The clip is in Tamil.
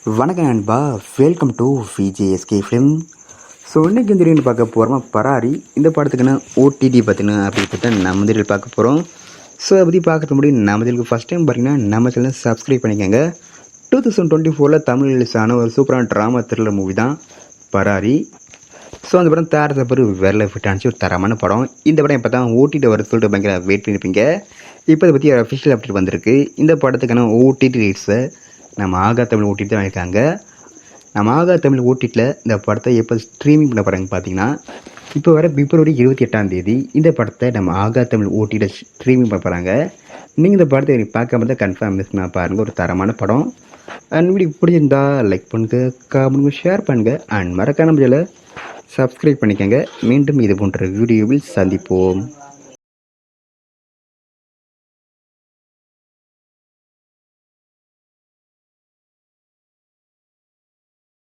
வணக்கம் நண்பா, welcome to VJSK film. So இன்றைக்கி திடீர்னு பார்க்க போகிறோமா பராரி. இந்த படத்துக்குன்னு ஓடிடி பார்த்தினா அப்படின்றத நம்ம திடீர் பார்க்க போகிறோம். ஸோ அதை பற்றி பார்க்கறது முடியும். நம்ம திடீருக்கு ஃபஸ்ட் டைம் பார்த்தீங்கன்னா நம்ம சேனலை சப்ஸ்கிரைப் பண்ணிக்கோங்க. 2024 தமிழ் ரிலீஸ் ஆன ஒரு சூப்பரான ட்ராமா த்ரில்லர் மூவி தான் பராரி. ஸோ அந்த படம் தயாரித்த பிறகு வேலை ஃபிட் ஆனிச்சு ஒரு தரமான படம். இந்த படம் இப்போ தான் ஓடிடி வர சொல்லிட்டு பயங்கர வெயிட் பண்ணியிருப்பீங்க. இப்போ இதை பற்றி அஃபிஷியல் அப்டேட் வந்திருக்கு. இந்த படத்துக்கான ஓடிடி ரேட்ஸை நம்ம ஆகா தமிழ் ஓடிடி தான் வாங்கியிருக்காங்க. நம்ம ஆகா தமிழ் ஓடிடியில் இந்த படத்தை எப்போ ஸ்ட்ரீமிங் பண்ண போகிறாங்க பார்த்தீங்கன்னா, இப்போ வர பிப்ரவரி 28 இந்த படத்தை நம்ம ஆகா தமிழ் ஓடிடியில் ஸ்ட்ரீமிங் பண்ண போகிறாங்க. நீங்கள் இந்த படத்தை பார்க்காம தான் கன்ஃபார்ம் மிஸ் பண்ண பாருங்கள். ஒரு தரமான படம். அண்ட் வீடியோ பிடிச்சிருந்தா லைக் பண்ணுங்கள், கமெண்ட் ஷேர் பண்ணுங்கள், அண்ட் மறக்காம சப்ஸ்கிரைப் பண்ணிக்கோங்க. மீண்டும் இது போன்ற வீடியோவில் சந்திப்போம்.